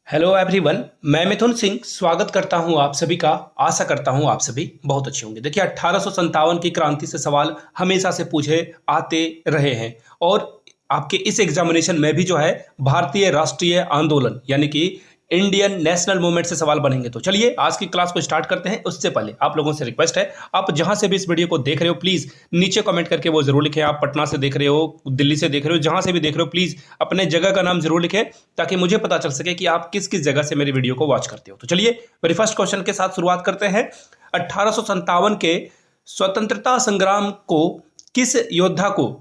Hello everyone. मैं मिथुन सिंह स्वागत करता हूं आप सभी का। आशा करता हूं आप सभी बहुत अच्छे होंगे। देखिए 1857 की क्रांति से सवाल हमेशा से पूछे आते रहे हैं और आपके इस एग्जामिनेशन में भी जो है भारतीय राष्ट्रीय आंदोलन यानी कि इंडियन नेशनल मूवमेंट से सवाल बनेंगे। तो चलिए आज की क्लास को स्टार्ट करते हैं। उससे पहले आप लोगों से रिक्वेस्ट है, आप जहां से भी इस वीडियो को देख रहे हो प्लीज नीचे कमेंट करके वो जरूर लिखें। आप पटना से देख रहे हो, दिल्ली से देख रहे हो, जहां से भी देख रहे हो प्लीज अपने जगह का नाम जरूर लिखें ताकि मुझे पता चल सके कि आप किस किस जगह से मेरी वीडियो को वॉच करते हो। तो चलिए मेरे फर्स्ट क्वेश्चन के साथ शुरुआत करते हैं। 1857 के स्वतंत्रता संग्राम को किस योद्धा को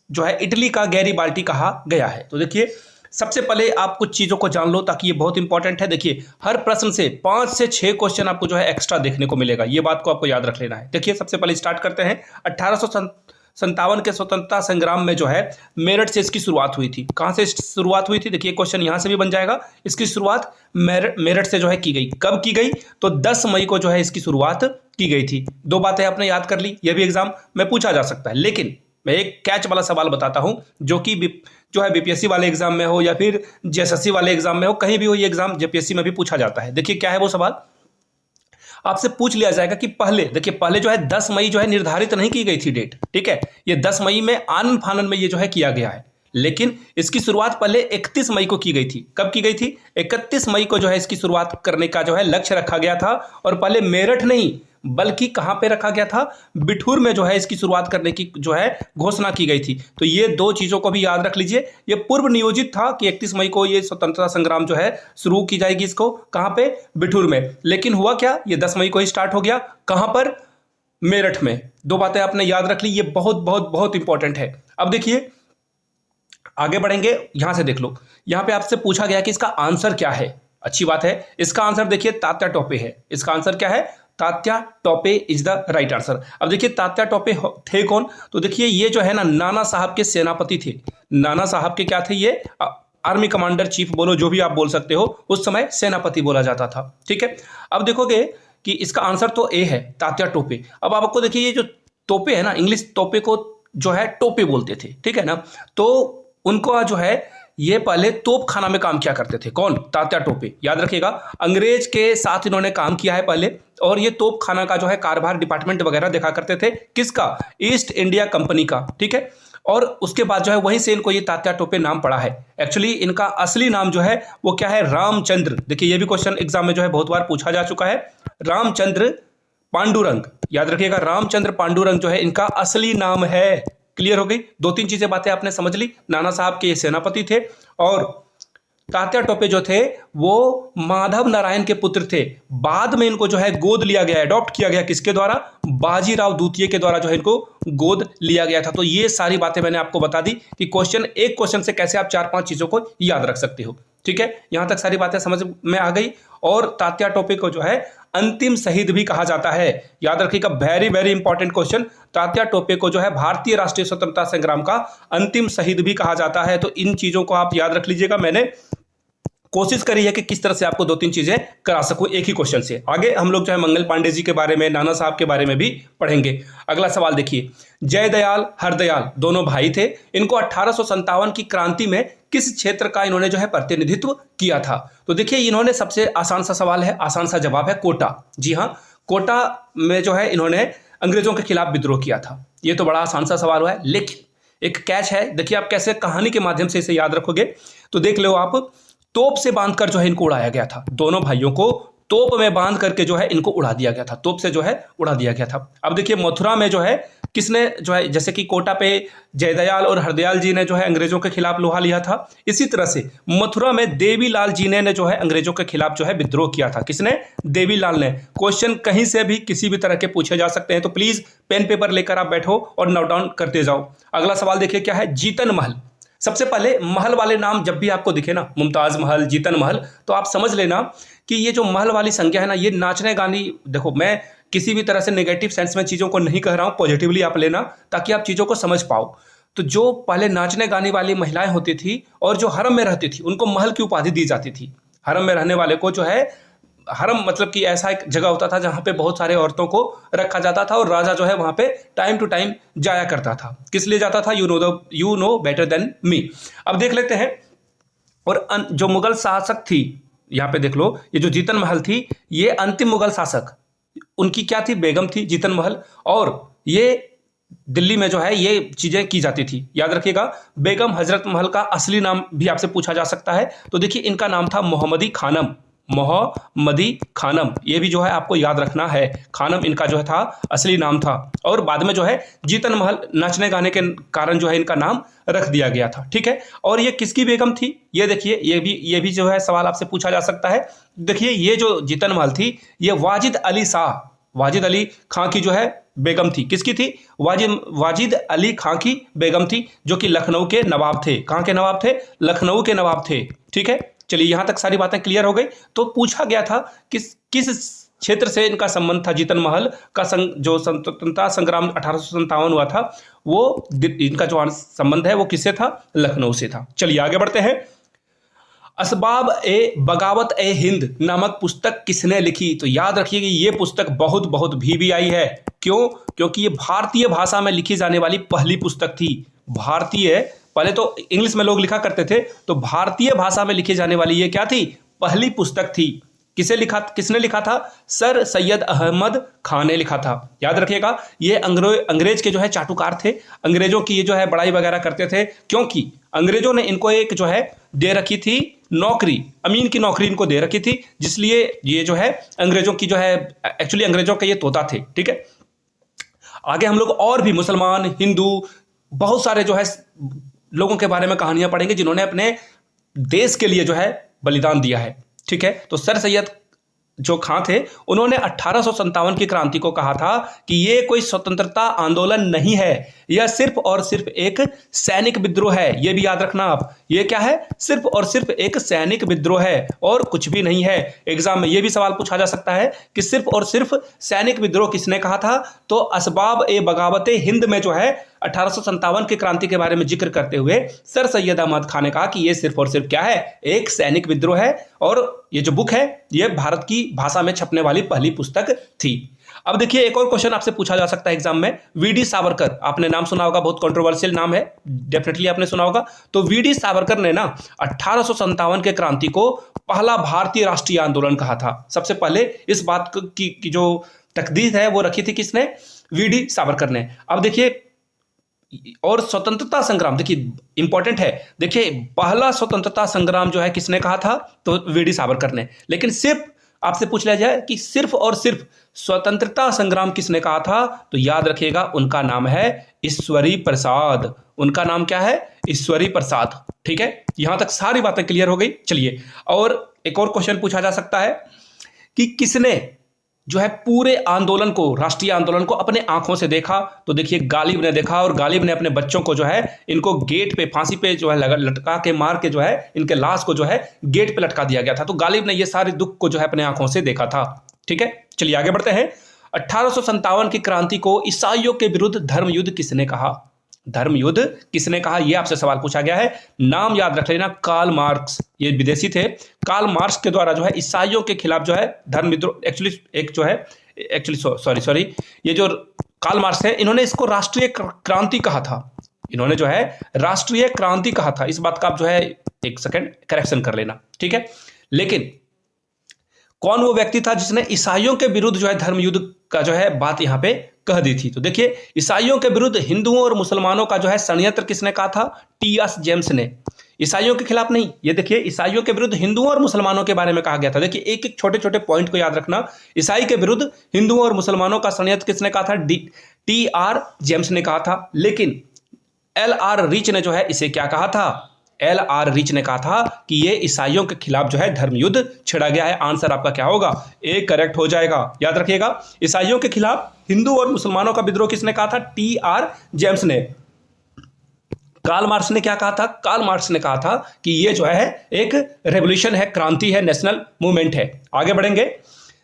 जो है इटली का गैरीबाल्टी कहा गया है? तो देखिए सबसे पहले आप कुछ चीजों को जान लो ताकि ये बहुत इंपॉर्टेंट है। देखिए हर प्रश्न से 5 से 6 क्वेश्चन आपको जो है एक्स्ट्रा देखने को मिलेगा, ये बात को आपको याद रख लेना है। देखिए सबसे पहले स्टार्ट करते हैं। 1857 के स्वतंत्रता संग्राम में जो है मेरठ से इसकी शुरुआत हुई थी। कहां से शुरुआत हुई थी? देखिए क्वेश्चन यहां से भी बन जाएगा। इसकी शुरुआत मेरठ से जो है की गई। कब की गई? तो 10 मई को जो है इसकी शुरुआत की गई थी। दो बातें आपने याद कर ली, यह भी एग्जाम में पूछा जा सकता है। लेकिन मैं एक कैच वाला सवाल बताता हूं जो कि जो है बीपीएससी वाले एग्जाम में हो या फिर जेएसएससी वाले एग्जाम में हो, कहीं भी हो, ये एग्जाम जेपीएससी में भी पूछा जाता है। देखिए क्या है वो सवाल, आपसे पूछ लिया जाएगा कि पहले देखिए पहले जो है 10 मई जो है निर्धारित नहीं की गई थी डेट, ठीक है। ये 10 मई में आनन फानन में ये जो है किया गया है, लेकिन इसकी शुरुआत पहले 31 मई को की गई थी। कब की गई थी? 31 मई को जो है इसकी शुरुआत करने का जो है लक्ष्य रखा गया था। और पहले मेरठ नहीं बल्कि कहां पे रखा गया था? बिठूर में जो है इसकी शुरुआत करने की जो है घोषणा की गई थी। तो ये दो चीजों को भी याद रख लीजिए। ये पूर्व नियोजित था कि 31 मई को ये स्वतंत्रता संग्राम जो है शुरू की जाएगी। इसको कहां पे? बिठूर में। लेकिन हुआ क्या? ये 10 मई को ही स्टार्ट हो गया। कहां पर? मेरठ में। दो बातें आपने याद रख ली, ये बहुत बहुत बहुत इंपॉर्टेंट है। अब देखिए आगे बढ़ेंगे, यहां से देख लो। यहां पे आपसे पूछा गया कि इसका आंसर क्या है। अच्छी बात है, इसका आंसर देखिए तात्या टोपे है। इसका आंसर क्या है? Tatya Tope is the right answer. अब देखिए तात्या टोपे थे कौन? तो देखिए ये जो है ना नाना साहब के सेनापति थे। नाना साहब के क्या थे? ये आर्मी कमांडर चीफ बोलो, जो भी आप बोल सकते हो, उस समय सेनापति बोला जाता था, ठीक है। अब देखोगे कि इसका आंसर तो ए है, तात्या टोपे। अब आपको देखिए ये जो तोपे है ना, इंग्लिश तोपे को जो है टोपे बोलते थे, ठीक है ना। तो उनको जो है ये पहले तोप खाना में काम किया करते थे। कौन? तात्या टोपे। याद रखिएगा अंग्रेज के साथ इन्होंने काम किया है पहले, और ये तोप खाना का जो है कारभार डिपार्टमेंट वगैरह देखा करते थे। किसका? ईस्ट इंडिया कंपनी का, ठीक है। और उसके बाद जो है वहीं से इनको ये तात्या टोपे नाम पड़ा है। एक्चुअली इनका असली नाम जो है वो क्या है? रामचंद्र। देखिए ये भी क्वेश्चन एग्जाम में जो है बहुत बार पूछा जा चुका है। रामचंद्र पांडुरंग। याद रखिएगा रामचंद्र पांडुरंग जो है इनका असली नाम है। क्लियर हो गई? दो तीन चीजें बातें आपने समझ ली। नाना साहब के सेनापति थे और तात्या टोपे जो थे वो माधव नारायण के पुत्र थे। बाद में इनको जो है गोद लिया गया, अडॉप्ट किया गया। किसके द्वारा? बाजीराव द्वितीय के द्वारा जो है इनको गोद लिया गया था। तो ये सारी बातें मैंने आपको बता दी कि एक क्वेश्चन से कैसे आप 4-5 चीजों को याद रख सकते हो, ठीक है। यहां तक सारी बातें समझ में आ गई। और तात्या टोपे को जो है अंतिम शहीद भी कहा जाता है। याद रखिएगा very very important question. Tatya Tope को जो है भारतीय राष्ट्रीय स्वतंत्रता संग्राम का अंतिम शहीद भी कहा जाता है। तो इन चीजों को आप याद रख लीजिएगा। मैंने कोशिश करी है कि किस तरह से आपको 2-3 चीजें करा सकूं एक ही क्वेश्चन से। आगे हम लोग जो है मंगल पांडे जी के बारे में, नाना साहब के बारे में भी पढ़ेंगे। अगला सवाल देखिए, जयदयाल हरदयाल दोनों भाई थे। इनको 1857 की क्रांति में किस क्षेत्र का इन्होंने जो है प्रतिनिधित्व किया था? तो देखिए इन्होंने सबसे आसान सा सवाल है, आसान सा जवाब है कोटा। जी हाँ, कोटा में जो है इन्होंने अंग्रेजों के खिलाफ विद्रोह किया था। ये तो बड़ा आसान सा सवाल हुआ है, लेकिन एक कैच है। देखिए आप कैसे कहानी के माध्यम से इसे याद रखोगे तो देख लो आप। तोप से बांधकर जो है इनको उड़ाया गया था। दोनों भाइयों को तोप में बांध करके जो है इनको उड़ा दिया गया था। तोप से जो है उड़ा दिया गया था। अब देखिए मथुरा में जो है किसने जो है, जैसे कि कोटा पे जयदयाल और हरदयाल जी ने जो है अंग्रेजों के खिलाफ लोहा लिया था, इसी तरह से मथुरा में देवीलाल जी ने जो है अंग्रेजों के खिलाफ जो है विद्रोह किया था। किसने? देवीलाल ने। क्वेश्चन कहीं से भी किसी भी तरह के पूछे जा सकते हैं, तो प्लीज पेन पेपर लेकर आप बैठो और नोट डाउन करते जाओ। अगला सवाल देखिए क्या है? जीतन महल। सबसे पहले महल वाले नाम जब भी आपको दिखे ना, मुमताज महल, जीतन महल, तो आप समझ लेना कि ये जो महल वाली संज्ञा है ना, ये नाचने गानी, देखो मैं किसी भी तरह से नेगेटिव सेंस में चीज़ों को नहीं कह रहा हूँ, पॉजिटिवली आप लेना ताकि आप चीज़ों को समझ पाओ। तो जो पहले नाचने गाने वाली महिलाएं होती थी और जो हरम में रहती थी उनको महल की उपाधि दी जाती थी। हरम में रहने वाले को जो है, हरम मतलब कि ऐसा एक जगह होता था जहां पे बहुत सारे औरतों को रखा जाता था और राजा जो है वहां पे टाइम टू टाइम जाया करता था। किस लिए जाता था? You know better than me. अब देख लेते हैं। और जो मुगल शासक थी यहाँ पे देख लो, ये जो जीतन महल थी ये अंतिम मुगल शासक, उनकी क्या थी, बेगम थी जीतन महल। और ये दिल्ली में जो है ये चीजें की जाती थी, याद रखिएगा। बेगम हजरत महल का असली नाम भी आपसे पूछा जा सकता है। तो देखिए इनका नाम था मोहम्मदी खानम, मोहम्मदी खानम, ये भी जो है आपको याद रखना है। खानम इनका जो है था असली नाम था, और बाद में जो है जीतन महल नाचने गाने के कारण जो है इनका नाम रख दिया गया था, ठीक है। और ये किसकी बेगम थी, ये देखिए, ये भी जो है सवाल आपसे पूछा जा सकता है। देखिए ये जो जीतन महल थी ये वाजिद अली शाह, वाजिद अली खां की जो है बेगम थी। किसकी थी, वाजिद अली खां की बेगम थी, जो कि लखनऊ के नवाब थे। कहाँ के नवाब थे, लखनऊ के नवाब थे, ठीक है। चलिए यहां तक सारी बातें क्लियर हो गई। तो पूछा गया था किस किस क्षेत्र से इनका संबंध था, जीतन महल का जो स्वतंत्रता संग्राम 1857 हुआ था, वो इनका जो संबंध है वो किससे था, लखनऊ से था। चलिए आगे बढ़ते हैं। असबाब ए बगावत ए हिंद नामक पुस्तक किसने लिखी, तो याद रखिए कि ये पुस्तक बहुत बहुत VVI है। क्यों, क्योंकि ये भारतीय भाषा में लिखी जाने वाली पहली पुस्तक थी। भारतीय, पहले तो इंग्लिश में लोग लिखा करते थे, तो भारतीय भाषा में लिखी जाने वाली ये क्या थी, पहली पुस्तक थी। किसने लिखा था, सर सैयद अहमद खान ने लिखा था। याद रखिएगा ये अंग्रेज के जो है चाटुकार थे, अंग्रेजों की ये जो है बड़ाई वगैरह करते थे, क्योंकि अंग्रेजों ने इनको एक जो है दे रखी थी नौकरी, अमीन की नौकरी इनको दे रखी थी, जिसलिए ये जो है अंग्रेजों की जो है, एक्चुअली अंग्रेजों के ये तोता थे, ठीक है। आगे हम लोग और भी मुसलमान, हिंदू, बहुत सारे जो है लोगों के बारे में कहानियां पढ़ेंगे जिन्होंने अपने देश के लिए जो है बलिदान दिया है, ठीक है। तो सर सैयद जो खां थे उन्होंने 1857 की क्रांति को कहा था कि ये कोई स्वतंत्रता आंदोलन नहीं है, यह सिर्फ और सिर्फ एक सैनिक विद्रोह है। ये भी याद रखना आप, ये क्या है, सिर्फ और सिर्फ एक सैनिक विद्रोह है और कुछ भी नहीं है। एग्जाम में ये भी सवाल पूछा जा सकता है कि सिर्फ और सिर्फ सैनिक विद्रोह किसने कहा था, तो असबाब ए बगावत हिंद में जो है 1857 की क्रांति के बारे में जिक्र करते हुए सर सैयद अहमद खान ने कहा कि यह सिर्फ और सिर्फ क्या है, एक सैनिक विद्रोह है, और ये जो बुक है ये भारत की भाषा में छपने वाली पहली पुस्तक थी। अब देखिए एक और क्वेश्चन आपसे पूछा जा सकता है एग्जाम में, वीडी सावरकर, आपने नाम सुना होगा, बहुत कंट्रोवर्शियल नाम है, डेफिनेटली आपने सुना होगा। तो वीडी सावरकर ने ना 1857 के क्रांति को पहला भारतीय राष्ट्रीय आंदोलन कहा था। सबसे पहले इस बात की जो तकदीर है वो रखी थी किसने, वीडी सावरकर ने। अब देखिए, और स्वतंत्रता संग्राम, देखिए इंपॉर्टेंट है, देखिए पहला स्वतंत्रता संग्राम जो है किसने कहा था, तो वीडी सावरकर ने। लेकिन सिर्फ आपसे पूछ लिया जाए कि सिर्फ और सिर्फ स्वतंत्रता संग्राम किसने कहा था, तो याद रखिएगा उनका नाम है ईश्वरी प्रसाद। उनका नाम क्या है, ईश्वरी प्रसाद, ठीक है। यहां तक सारी बातें क्लियर हो गई। चलिए और एक और क्वेश्चन पूछा जा सकता है कि किसने जो है पूरे आंदोलन को, राष्ट्रीय आंदोलन को अपने आंखों से देखा, तो देखिए गालिब ने देखा, और गालिब ने अपने बच्चों को जो है इनको गेट पे, फांसी पे जो है लटका के मार के जो है इनके लाश को जो है गेट पे लटका दिया गया था। तो गालिब ने ये सारे दुख को जो है अपने आंखों से देखा था, ठीक है। चलिए आगे बढ़ते हैं। 1857 की क्रांति को ईसाइयों के विरुद्ध धर्म युद्ध किसने कहा, धर्म युद्ध किसने कहा, यह आपसे सवाल पूछा गया है। नाम याद रख लेना, कार्ल मार्क्स, ये विदेशी थे। कार्ल मार्क्स के द्वारा जो है ईसाइयों के खिलाफ जो है धर्म विद्रोह, सॉरी, ये जो कार्ल मार्क्स है इन्होंने इसको राष्ट्रीय क्रांति कहा था, इन्होंने जो है राष्ट्रीय क्रांति कहा था। इस बात का आप जो है एक सेकंड करेक्शन कर लेना, ठीक है। लेकिन कौन वो व्यक्ति था जिसने ईसाइयों के विरुद्ध जो है धर्म युद्ध का जो है बात यहां पे कह दी थी, तो देखिए ईसाइयों के विरुद्ध हिंदुओं और मुसलमानों का जो है षड्यंत्र किसने कहा था, टी.एस. जेम्स ने। ईसाइयों के खिलाफ नहीं, ये देखिए ईसाइयों के विरुद्ध हिंदुओं और मुसलमानों के बारे में कहा गया था। देखिए एक एक छोटे छोटे पॉइंट को याद रखना, ईसाई के विरुद्ध हिंदुओं और मुसलमानों का षड्यंत्र किसने कहा था, टी.आर. जेम्स ने कहा था। लेकिन L.R. रीच ने जो है इसे क्या कहा था, L.R. रीच ने कहा था कि ये ईसाइयों के खिलाफ जो है धर्म युद्ध छिड़ा गया है। आंसर आपका क्या होगा, ए करेक्ट हो जाएगा। याद रखिएगा ईसाइयों के खिलाफ हिंदू और मुसलमानों का विद्रोह किसने कहा था, टी.आर. जेम्स ने। कार्ल मार्क्स ने क्या कहा था, कार्ल मार्क्स ने कहा था कि ये जो है एक रेवोल्यूशन है, क्रांति है, नेशनल मूवमेंट है। आगे बढ़ेंगे।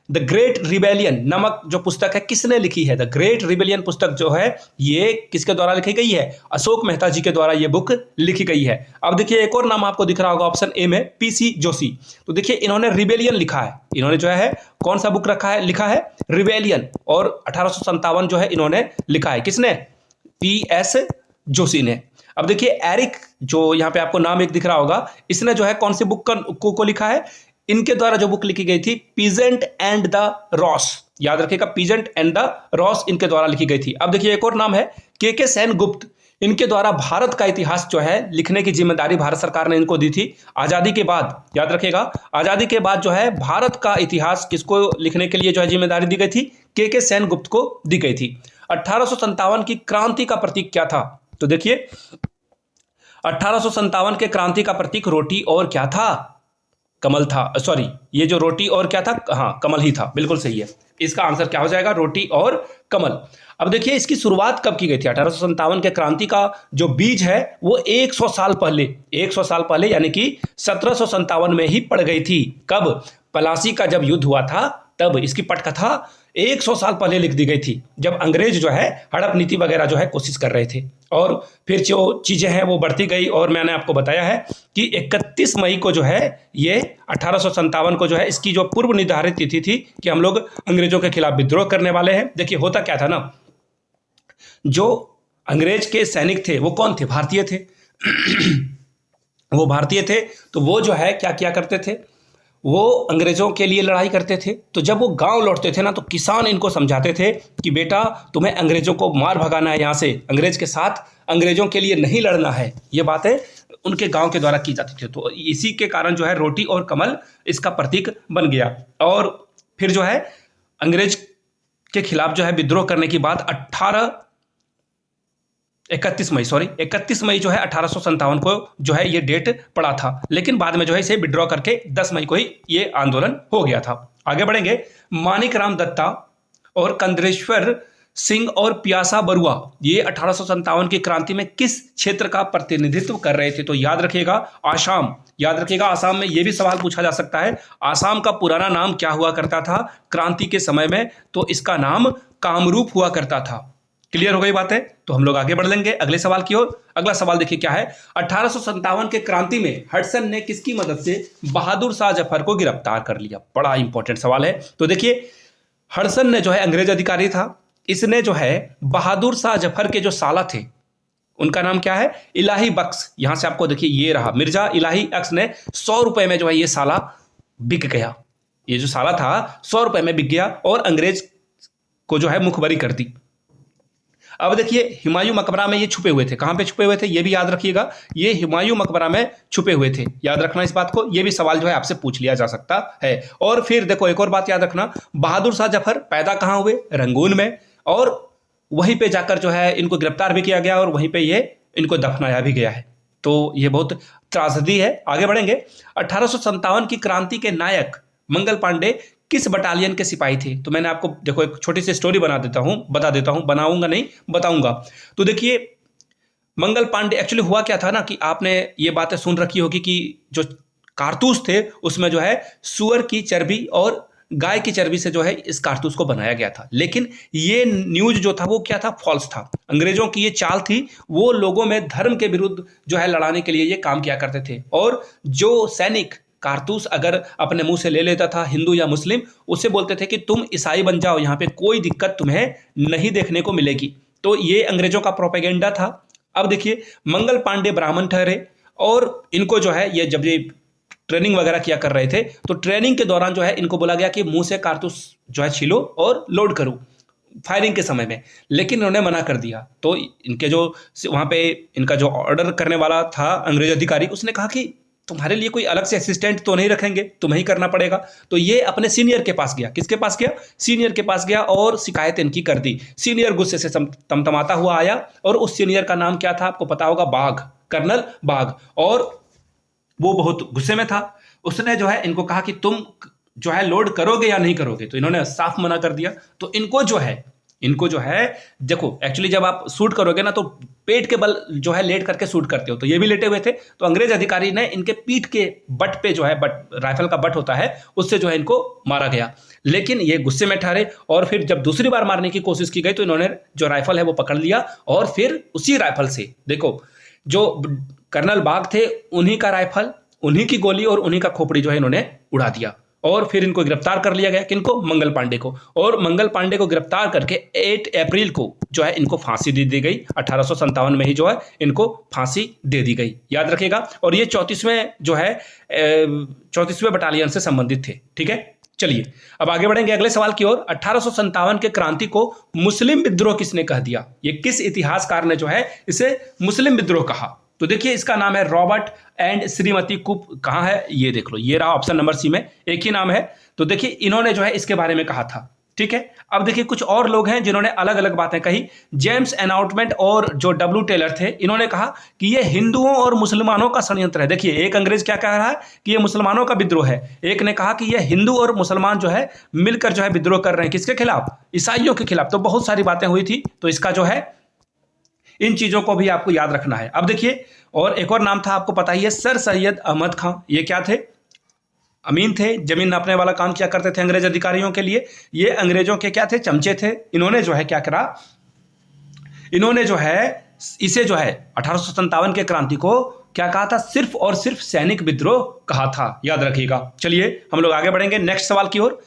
द ग्रेट रिबेलियन नामक जो पुस्तक है किसने लिखी है, द ग्रेट रिबेलियन पुस्तक जो है ये किसके द्वारा लिखी गई है, अशोक मेहता जी के द्वारा ये बुक लिखी गई है। अब देखिए एक और नाम आपको दिख रहा होगा ऑप्शन ए में, पीसी जोशी। तो देखिए इन्होंने रिबेलियन लिखा है, इन्होंने जो है कौन सा बुक लिखा है रिबेलियन, और 1857 जो है इन्होंने लिखा है, किसने, पीएस जोशी ने। अब देखिए एरिक, जो यहाँ पे आपको नाम एक दिख रहा होगा, इसने जो है कौन सी बुक को लिखा है, इनके द्वारा जो बुक लिखी गई थी पीजेंट एंड द रॉस, याद रखिएगा, पीजेंट एंड द रॉस इनके द्वारा लिखी गई थी। अब देखिए एक और नाम है के सेन गुप्त, इनके द्वारा भारत का इतिहास जो है लिखने की जिम्मेदारी भारत सरकार ने इनको दी थी। आजादी के बाद, याद रखिएगा, आजादी के बाद जो है भारत का इतिहास किसको लिखने के लिए जो है जिम्मेदारी दी गई थी, के सेन गुप्त को दी गई थी। 1857 की क्रांति का प्रतीक क्या था, तो देखिए 1857 के क्रांति का प्रतीक रोटी और क्या था, कमल था। सॉरी, ये जो रोटी और क्या था, हाँ कमल ही था, बिल्कुल सही है। इसका आंसर क्या हो जाएगा, रोटी और कमल। अब देखिए इसकी शुरुआत कब की गई थी, 1857 के क्रांति का जो बीज है वो 100 साल पहले, 100 साल पहले यानी कि 1757 में ही पड़ गई थी। कब, प्लासी का जब युद्ध हुआ था तब इसकी पटकथा 100 साल पहले लिख दी गई थी, जब अंग्रेज जो है हड़प नीति वगैरह जो है कोशिश कर रहे थे। और फिर जो चीज़ें हैं वो बढ़ती गई, और मैंने आपको बताया है कि 31 मई को जो है ये 1857 को जो है इसकी जो पूर्व निर्धारित तिथि थी कि हम लोग अंग्रेजों के खिलाफ विद्रोह करने वाले हैं। देखिए होता क्या था ना, जो अंग्रेज के सैनिक थे वो कौन थे, भारतीय थे वो भारतीय थे, तो वो जो है क्या किया करते थे, वो अंग्रेजों के लिए लड़ाई करते थे। तो जब वो गांव लौटते थे ना तो किसान इनको समझाते थे कि बेटा तुम्हें अंग्रेजों को मार भगाना है, यहाँ से अंग्रेज के साथ अंग्रेजों के लिए नहीं लड़ना है। ये बातें उनके गांव के द्वारा की जाती थी। तो इसी के कारण जो है रोटी और कमल इसका प्रतीक बन गया। और फिर जो है अंग्रेज के खिलाफ जो है विद्रोह करने की बात 31 मई जो है 1857 को जो है ये डेट पड़ा था। लेकिन बाद में जो है इसे विड्रॉ करके 10 मई को ही ये आंदोलन हो गया था। आगे बढ़ेंगे, मानिकराम दत्ता और कंद्रेश्वर सिंह और प्यासा बरुआ ये 1857 की क्रांति में किस क्षेत्र का प्रतिनिधित्व कर रहे थे, तो याद रखिएगा आसाम। याद रखिएगा आसाम में ये भी सवाल पूछा जा सकता है, आसाम का पुराना नाम क्या हुआ करता था क्रांति के समय में, तो इसका नाम कामरूप हुआ करता था। क्लियर हो गई बात है, तो हम लोग आगे बढ़ लेंगे अगले सवाल की ओर। अगला सवाल देखिए क्या है, 1857 के क्रांति में हडसन ने किसकी मदद से बहादुर शाह जफर को गिरफ्तार कर लिया, बड़ा इंपॉर्टेंट सवाल है। तो देखिए हडसन ने जो है अंग्रेज अधिकारी था, इसने जो है बहादुर शाह जफर के जो साला थे उनका नाम क्या है, इलाही बख्श। यहां से आपको देखिए ये रहा मिर्जा इलाही बख्श ने 100 रुपए में जो है ये साला बिक गया, ये जो साला था 100 रुपए में बिक गया और अंग्रेज को जो है मुखबरी कर दी। अब देखिए हुमायूं मकबरा में ये छुपे हुए थे, कहां पे छुपे हुए थे ये भी याद रखिएगा, ये हुमायूं मकबरा में छुपे हुए थे, याद रखना इस बात को, ये भी सवाल जो है आपसे पूछ लिया जा सकता है। और फिर देखो एक और बात याद रखना, बहादुर शाह जफर पैदा कहां हुए, रंगून में, और वहीं पे जाकर जो है इनको गिरफ्तार भी किया गया और वहीं पे ये इनको दफनाया भी गया है। तो ये बहुत त्रासदी है। आगे बढ़ेंगे, 1857 की क्रांति के नायक मंगल पांडे किस बटालियन के सिपाही थे, तो मैंने आपको देखो एक छोटी सी स्टोरी बता देता हूं, बनाऊंगा नहीं बताऊंगा। तो देखिए मंगल पांडे एक्चुअली हुआ क्या था ना कि आपने ये बातें सुन रखी होगी कि जो कारतूस थे उसमें जो है सुअर की चर्बी और गाय की चर्बी से जो है इस कारतूस को बनाया गया था। लेकिन ये न्यूज जो था वो क्या था, फॉल्स था। अंग्रेजों की ये चाल थी, वो लोगों में धर्म के विरुद्ध जो है लड़ाने के लिए ये काम किया करते थे। और जो सैनिक कारतूस अगर अपने मुंह से ले लेता था हिंदू या मुस्लिम, उसे बोलते थे कि तुम ईसाई बन जाओ, यहाँ पे कोई दिक्कत तुम्हें नहीं देखने को मिलेगी। तो ये अंग्रेजों का प्रोपेगेंडा था। अब देखिए मंगल पांडे ब्राह्मण ठहरे और इनको जो है ये जब ये ट्रेनिंग वगैरह किया कर रहे थे तो ट्रेनिंग के दौरान जो है इनको बोला गया कि मुंह से कारतूस जो है छीलो और लोड करो फायरिंग के समय में, लेकिन उन्होंने मना कर दिया। तो इनके जो वहाँ पे इनका जो ऑर्डर करने वाला था अंग्रेज अधिकारी, उसने कहा कि तुम्हारे लिए कोई अलग से असिस्टेंट तो नहीं रखेंगे, तुम्हें ही करना पड़ेगा। तो ये अपने सीनियर के पास गया, किसके पास गया, सीनियर के पास गया और शिकायत इनकी कर दी। सीनियर गुस्से से तमतमाता हुआ आया और उस सीनियर का नाम क्या था आपको पता होगा, बाघ, कर्नल बाघ। और वो बहुत गुस्से में था, उसने जो है इनको कहा कि तुम जो है लोड करोगे या नहीं करोगे, तो इन्होंने साफ मना कर दिया। तो इनको जो है देखो एक्चुअली जब आप शूट करोगे ना तो पेट के बल जो है लेट करके शूट करते हो, तो ये भी लेटे हुए थे। तो अंग्रेज अधिकारी ने इनके पीठ के बट पे जो है राइफल का बट होता है उससे जो है इनको मारा गया। लेकिन ये गुस्से में ठहरे और फिर जब दूसरी बार मारने की कोशिश की गई तो इन्होंने जो राइफल है वो पकड़ लिया और फिर उसी राइफल से देखो जो कर्नल बाघ थे उन्हीं का राइफल, उन्हीं की गोली और उन्हीं का खोपड़ी जो है इन्होंने उड़ा दिया। और फिर इनको गिरफ्तार कर लिया गया, किनको? मंगल पांडे को। और मंगल पांडे को गिरफ्तार करके 8 अप्रैल को जो है इनको फांसी दे दी गई। 1857 में ही जो है इनको फांसी दे दी गई, याद रखिएगा। और ये 34वें जो है 34वें बटालियन से संबंधित थे। ठीक है, चलिए अब आगे बढ़ेंगे अगले सवाल की ओर। 1857 के क्रांति को मुस्लिम विद्रोह किसने कह दिया? ये किस इतिहासकार ने जो है इसे मुस्लिम विद्रोह कहा? तो देखिए इसका नाम है रॉबर्ट एंड श्रीमती कुप। कहाँ है? ये देख लो, ये रहा ऑप्शन नंबर सी में, एक ही नाम है। तो देखिए इन्होंने जो है इसके बारे में कहा था। ठीक है, अब देखिए कुछ और लोग हैं जिन्होंने अलग अलग बातें कही। जेम्स एनाउटमेंट और जो डब्ल्यू टेलर थे, इन्होंने कहा कि ये हिंदुओं और मुसलमानों का षड्यंत्र है। देखिए एक अंग्रेज क्या कह रहा है कि ये मुसलमानों का विद्रोह है, एक ने कहा कि ये हिंदू और मुसलमान जो है मिलकर जो है विद्रोह कर रहे हैं। किसके खिलाफ? ईसाइयों के खिलाफ। तो बहुत सारी बातें हुई थी, तो इसका जो है इन चीजों को भी आपको याद रखना है। अब देखिए, और एक और नाम था, आपको पता ही है, सर सैयद अहमद खां। ये क्या थे? अमीन थे, जमीन नापने वाला काम किया करते थे अंग्रेज अधिकारियों के लिए। ये अंग्रेजों के क्या थे? चमचे थे। इन्होंने जो है क्या करा, इन्होंने जो है इसे जो है 1857 के क्रांति को क्या कहा था? सिर्फ और सिर्फ सैनिक विद्रोह कहा था, याद रखिएगा। चलिए हम लोग आगे बढ़ेंगे नेक्स्ट सवाल की ओर।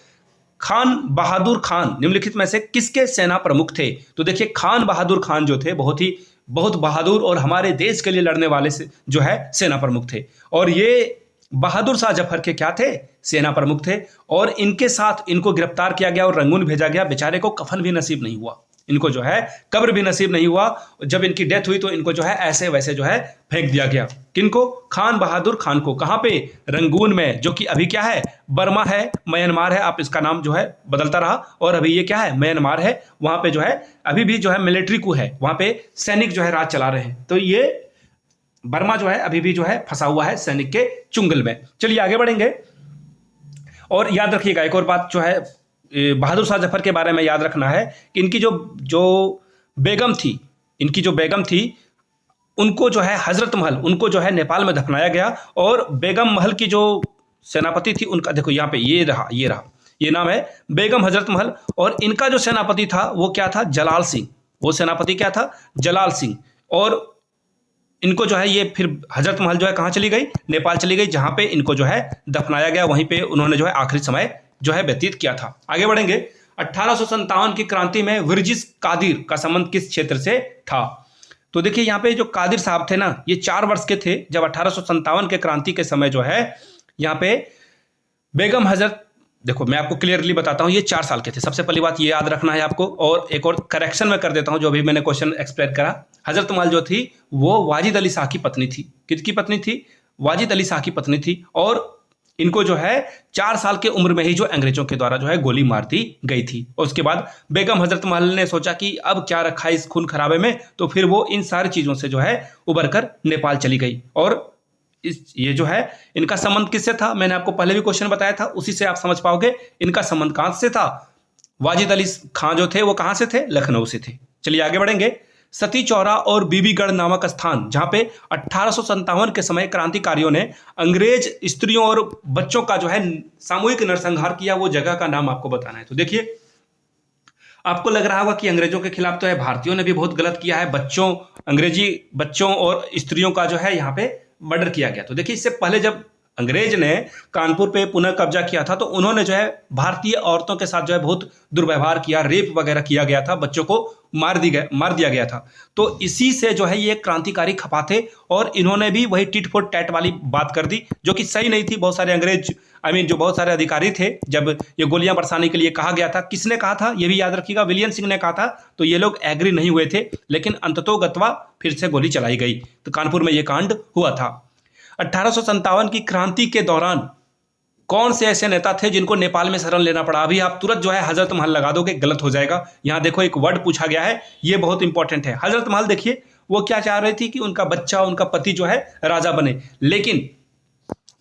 खान बहादुर खान निम्नलिखित में से किसके सेना प्रमुख थे? तो देखिए खान बहादुर खान जो थे बहुत बहादुर और हमारे देश के लिए लड़ने वाले से जो है सेना प्रमुख थे। और ये बहादुर शाह जफर के क्या थे? सेना प्रमुख थे। और इनके साथ इनको गिरफ्तार किया गया और रंगून भेजा गया। बेचारे को कफन भी नसीब नहीं हुआ, इनको जो है कब्र भी नसीब नहीं हुआ। जब इनकी डेथ हुई तो इनको जो है ऐसे वैसे जो है फेंक दिया गया। किनको? खान बहादुर खान को। कहाँ पे? रंगून में, जो कि अभी क्या है? बर्मा है, म्यांमार है। आप इसका नाम जो है बदलता रहा, और अभी ये क्या है? म्यांमार है। वहां पे जो है अभी भी जो है मिलिट्री कू है, वहां पे सैनिक जो है राज चला रहे हैं। तो ये बर्मा जो है अभी भी जो है फंसा हुआ है सैनिक के चुंगल में। चलिए आगे बढ़ेंगे। और याद रखिएगा एक और बात जो है बहादुर शाह जफर के बारे में याद रखना है कि इनकी जो बेगम थी, इनकी जो बेगम थी, उनको जो है हजरत महल, उनको जो है नेपाल में दफनाया गया। और बेगम महल की जो सेनापति थी उनका देखो यहाँ पे ये रहा, ये नाम है बेगम हजरत महल। और इनका जो सेनापति था वो क्या था? जलाल सिंह। वो सेनापति क्या था? जलाल सिंह। और इनको जो है ये फिर हजरत महल जो है कहाँ चली गई? नेपाल चली गई, जहां पे इनको जो है दफनाया गया। वहीं पे उन्होंने जो है आखिरी समय जो है व्यतीत किया था। आगे बढ़ेंगे। 1857 की क्रांति में विरजिस कादिर का संबंध किस क्षेत्र से था? तो देखिए यहाँ पे जो कादिर साहब थे ना, ये 4 वर्ष के थे जब 1857 के क्रांति के समय जो है यहाँ पे बेगम हजरत, देखो मैं आपको क्लियरली बताता हूँ, ये 4 साल के थे। सबसे पहली बात ये याद रखना है आपको। और एक और करेक्शन में कर देता हूँ, जो अभी मैंने क्वेश्चन एक्सप्लेन करा। हजरत महल जो थी वो वाजिद अली शाह की पत्नी थी। किसकी पत्नी थी? वाजिद अली शाह की पत्नी थी। और इनको जो है 4 साल के उम्र में ही जो अंग्रेजों के द्वारा जो है गोली मार दी गई थी। और उसके बाद बेगम हजरत महल ने सोचा कि अब क्या रखा है इस खून खराबे में, तो फिर वो इन सारी चीज़ों से जो है उबर कर नेपाल चली गई। और ये जो है इनका संबंध किससे था? मैंने आपको पहले भी क्वेश्चन बताया था, उसी से आप समझ पाओगे इनका संबंध कहां से था। वाजिद अली खान जो थे वो कहां से थे? लखनऊ से थे। चलिए आगे बढ़ेंगे। सती चौरा और बीबीगढ़ नामक स्थान, जहां पे 1857 के समय क्रांतिकारियों ने अंग्रेज स्त्रियों और बच्चों का जो है सामूहिक नरसंहार किया, वो जगह का नाम आपको बताना है। तो देखिए आपको लग रहा होगा कि अंग्रेजों के खिलाफ तो है, भारतीयों ने भी बहुत गलत किया है। अंग्रेजी बच्चों और स्त्रियों का जो है यहाँ पे मर्डर किया गया। तो देखिए इससे पहले जब अंग्रेज ने कानपुर पे पुनः कब्जा किया था तो उन्होंने जो है भारतीय औरतों के साथ जो है बहुत दुर्व्यवहार किया, रेप वगैरह किया गया था, बच्चों को मार दिया गया था। तो इसी से जो है ये क्रांतिकारी खपा थे और इन्होंने भी वही टिट फॉर टैट वाली बात कर दी, जो कि सही नहीं थी। बहुत सारे अंग्रेज जो बहुत सारे अधिकारी थे, जब ये गोलियां बरसाने के लिए कहा गया था, किसने कहा था ये भी याद रखिएगा, विलियम सिंह ने कहा था। तो ये लोग एग्री नहीं हुए थे, लेकिन अंततोगत्वा फिर से गोली चलाई गई। तो कानपुर में ये कांड हुआ था। 1857 की क्रांति के दौरान कौन से ऐसे नेता थे जिनको नेपाल में शरण लेना पड़ा? अभी आप तुरंत जो है हजरत महल लगा दोगे, गलत हो जाएगा। यहाँ देखो एक वर्ड पूछा गया है, ये बहुत इंपॉर्टेंट है। हजरत महल देखिए वो क्या चाह रही थी कि उनका बच्चा, उनका पति जो है राजा बने, लेकिन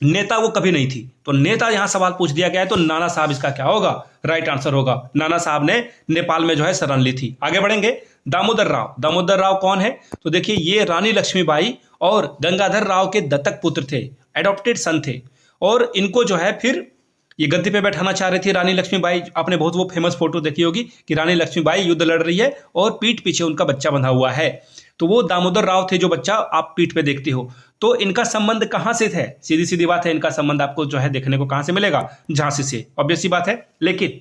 नेता वो कभी नहीं थी। तो नेता यहां सवाल पूछ दिया गया है, तो नाना साहब इसका क्या होगा? राइट आंसर होगा। नाना साहब ने नेपाल में जो है शरण ली थी। आगे बढ़ेंगे। दामोदर राव कौन है? तो देखिए ये रानी लक्ष्मीबाई और गंगाधर राव के दत्तक पुत्र थे, एडॉप्टेड सन थे। और इनको जो है फिर ये गद्दी पे बैठाना चाह रही थी रानी लक्ष्मीबाई। आपने बहुत वो फेमस फोटो देखी होगी कि रानी लक्ष्मीबाई युद्ध लड़ रही है और पीठ पीछे उनका बच्चा बंधा हुआ है। तो वो दामोदर राव थे जो बच्चा आप पीठ पे देखते हो। तो इनका संबंध कहाँ से है? सीधी सीधी बात है, इनका संबंध आपको जो है देखने को कहाँ से मिलेगा? झांसी से, ऑब्वियस सी बात है। लेकिन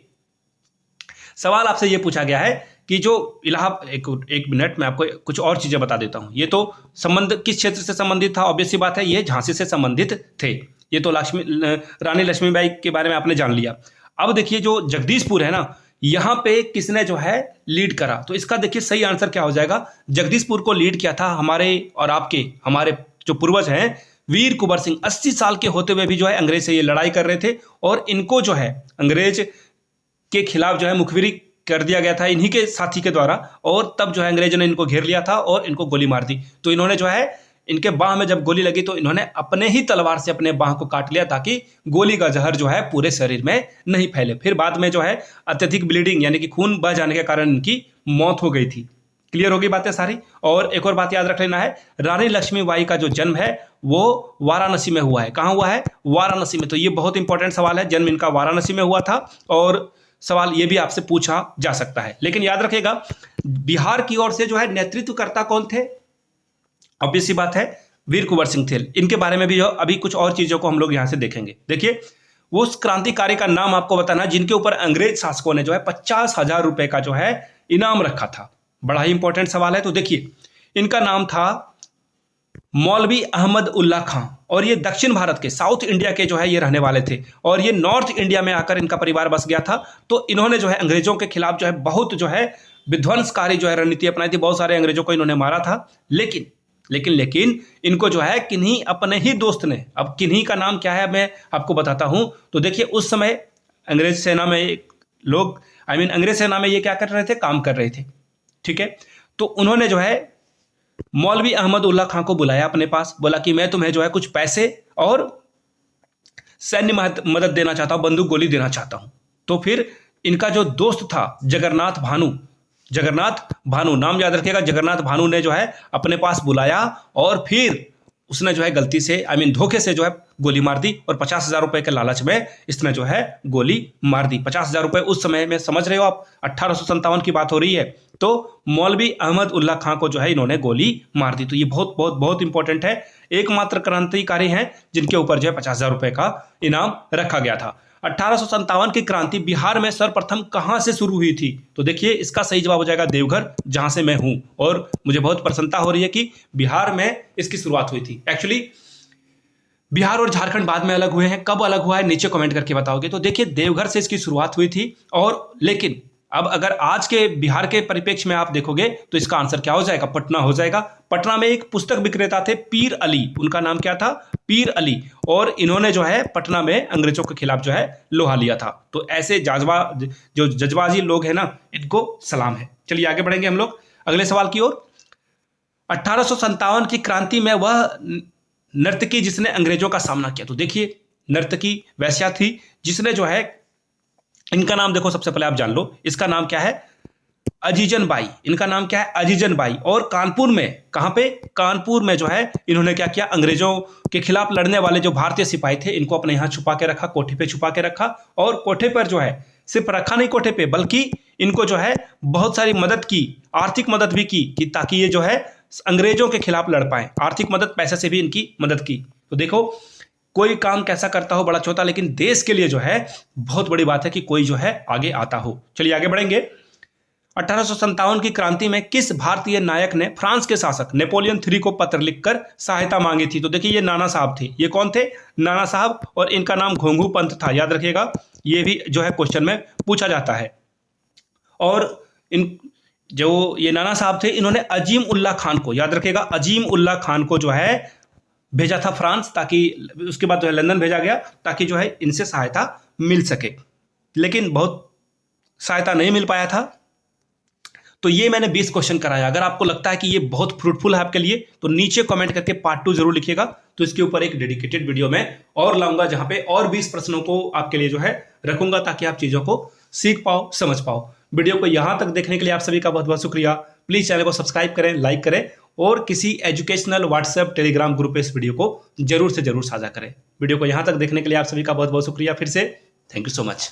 सवाल आपसे ये पूछा गया है कि जो इलाहाबाद, एक मिनट में आपको कुछ और चीजें बता देता हूं। ये तो संबंध किस क्षेत्र से संबंधित था? ऑब्वियस सी बात है, ये झांसी से संबंधित थे। ये तो रानी लक्ष्मीबाई के बारे में आपने जान लिया। अब देखिए जो जगदीशपुर है ना, यहां पे किसने जो है लीड करा? तो इसका देखिए सही आंसर क्या हो जाएगा? जगदीशपुर को लीड किया था हमारे और आपके, हमारे जो पूर्वज हैं वीर कुंवर सिंह। 80 साल के होते हुए भी जो है अंग्रेज से ये लड़ाई कर रहे थे और इनको जो है अंग्रेज के खिलाफ जो है मुखबिरी कर दिया गया था इन्हीं के साथी के द्वारा, और तब जो है अंग्रेजों ने इनको घेर लिया था और इनको गोली मार दी। तो इन्होंने जो है इनके बाह में जब गोली लगी तो इन्होंने अपने ही तलवार से अपने बाह को काट लिया ताकि गोली का जहर जो है पूरे शरीर में नहीं फैले। फिर बाद में जो है अत्यधिक ब्लीडिंग यानी कि खून बह जाने के कारण इनकी मौत हो गई थी। क्लियर होगी बातें सारी। और एक और बात याद रख लेना है, रानी लक्ष्मीबाई का जो जन्म है वो वाराणसी में हुआ है। कहाँ हुआ है? वाराणसी में। तो ये बहुत इंपॉर्टेंट सवाल है, जन्म इनका वाराणसी में हुआ था और सवाल ये भी आपसे पूछा जा सकता है। लेकिन याद रखिएगा बिहार की ओर से जो है नेतृत्वकर्ता कौन थे? ऑब्वियस सी बात है वीर कुंवर सिंह थे। इनके बारे में भी अभी कुछ और चीजों को हम लोग यहां से देखेंगे। देखिए वो उस क्रांतिकारी का नाम आपको बताना जिनके ऊपर अंग्रेज शासकों ने जो है 50,000 रुपए का जो है इनाम रखा था। बड़ा ही इंपॉर्टेंट सवाल है। तो देखिए इनका नाम था मौलवी अहमद उल्ला खां और ये दक्षिण भारत के, साउथ इंडिया के जो है ये रहने वाले थे और ये नॉर्थ इंडिया में आकर इनका परिवार बस गया था। तो इन्होंने जो है अंग्रेजों के खिलाफ जो है बहुत जो है विध्वंसकारी जो है रणनीति अपनाई थी। बहुत सारे अंग्रेजों को इन्होंने मारा था। लेकिन इनको जो है किन्हीं अपने ही दोस्त ने, अब किन्हीं का नाम क्या है मैं आपको बताता हूं। तो देखिए उस समय अंग्रेज सेना में लोग, अंग्रेज सेना में ये क्या कर रहे थे? काम कर रहे थे। ठीक है। तो उन्होंने जो है मौलवी अहमद उल्ला खां को बुलाया अपने पास, बोला कि मैं तुम्हें जो है कुछ पैसे और सैन्य मदद देना चाहता हूं, बंदूक गोली देना चाहता हूं। तो फिर इनका जो दोस्त था जगन्नाथ भानु नाम याद रखिएगा, जगन्नाथ भानु ने जो है अपने पास बुलाया और फिर उसने जो है गलती से धोखे से जो है गोली मार दी और 50,000 रुपए के लालच में इसने जो है गोली मार दी। 50,000 रुपए उस समय में, समझ रहे हो आप, 1857 की बात हो रही है। तो मौलवी अहमद उल्ला खां को जो है इन्होंने गोली मार दी। तो ये बहुत बहुत बहुत इंपॉर्टेंट है। एकमात्र क्रांतिकारी हैं जिनके ऊपर जो है 50,000 रुपए का इनाम रखा गया था। 1857 की क्रांति बिहार में सर्वप्रथम कहां से शुरू हुई थी? तो देखिए इसका सही जवाब हो जाएगा देवघर, जहां से मैं हूं। और मुझे बहुत प्रसन्नता हो रही है कि बिहार में इसकी शुरुआत हुई थी। एक्चुअली बिहार और झारखंड बाद में अलग हुए हैं। कब अलग हुआ है नीचे कमेंट करके बताओगे। तो देखिए देवघर से इसकी शुरुआत हुई थी। और लेकिन अब अगर आज के बिहार के परिप्रेक्ष्य में आप देखोगे तो इसका आंसर क्या हो जाएगा? पटना हो जाएगा। पटना में एक पुस्तक विक्रेता थे पीर अली, उनका नाम क्या था? पीर अली। और इन्होंने जो है पटना में अंग्रेजों के खिलाफ जो है लोहा लिया था। तो ऐसे जो जज्बाजी लोग हैं ना, इनको सलाम है। चलिए आगे बढ़ेंगे हम लोग अगले सवाल की ओर। 1857 की क्रांति में वह नर्तकी जिसने अंग्रेजों का सामना किया। तो देखिए नर्तकी वैश्या थी जिसने जो है, इनका नाम देखो सबसे पहले आप जान लो, इसका नाम क्या है? अजीजन बाई। इनका नाम क्या है? अजीजन बाई। और कानपुर में, कहां पे? कानपुर में जो है इन्होंने क्या किया? अंग्रेजों के खिलाफ लड़ने वाले जो भारतीय सिपाही थे इनको अपने यहां छुपा के रखा, कोठे पे छुपा के रखा। और कोठे पर जो है सिर्फ रखा नहीं कोठे पे, बल्कि इनको जो है बहुत सारी मदद की, आर्थिक मदद भी की कि ताकि ये जो है अंग्रेजों के खिलाफ लड़ पाए। आर्थिक मदद, पैसे से भी इनकी मदद की। तो देखो कोई काम कैसा करता हो बड़ा छोटा, लेकिन देश के लिए जो है बहुत बड़ी बात है कि कोई जो है आगे आता हो। चलिए आगे बढ़ेंगे। 1857 की क्रांति में किस भारतीय नायक ने फ्रांस के शासक नेपोलियन III को पत्र लिखकर सहायता मांगी थी? तो देखिए ये नाना साहब थे। ये कौन थे? नाना साहब। और इनका नाम घोंघू पंत था, याद रखिएगा, ये भी जो है क्वेश्चन में पूछा जाता है। और ये नाना साहब थे, इन्होंने अजीम उल्ला खान को, याद रखिएगा, अजीम उल्ला खान को जो है भेजा था फ्रांस, ताकि उसके बाद जो है लंदन भेजा गया ताकि जो है इनसे सहायता मिल सके। लेकिन बहुत सहायता नहीं मिल पाया था। तो ये मैंने 20 क्वेश्चन कराया। अगर आपको लगता है कि ये बहुत फ्रूटफुल है आपके लिए तो नीचे कमेंट करके पार्ट 2 जरूर लिखिएगा। तो इसके ऊपर एक डेडिकेटेड वीडियो में और लाऊंगा जहां पे और 20 प्रश्नों को आपके लिए जो है रखूंगा ताकि आप चीजों को सीख पाओ, समझ पाओ। वीडियो को यहां तक देखने के लिए आप सभी का बहुत बहुत शुक्रिया। प्लीज चैनल को सब्सक्राइब करें, लाइक करें और किसी एजुकेशनल व्हाट्सएप टेलीग्राम ग्रुप पे इस वीडियो को जरूर से जरूर साझा करें। वीडियो को यहां तक देखने के लिए आप सभी का बहुत बहुत शुक्रिया। फिर से थैंक यू सो मच।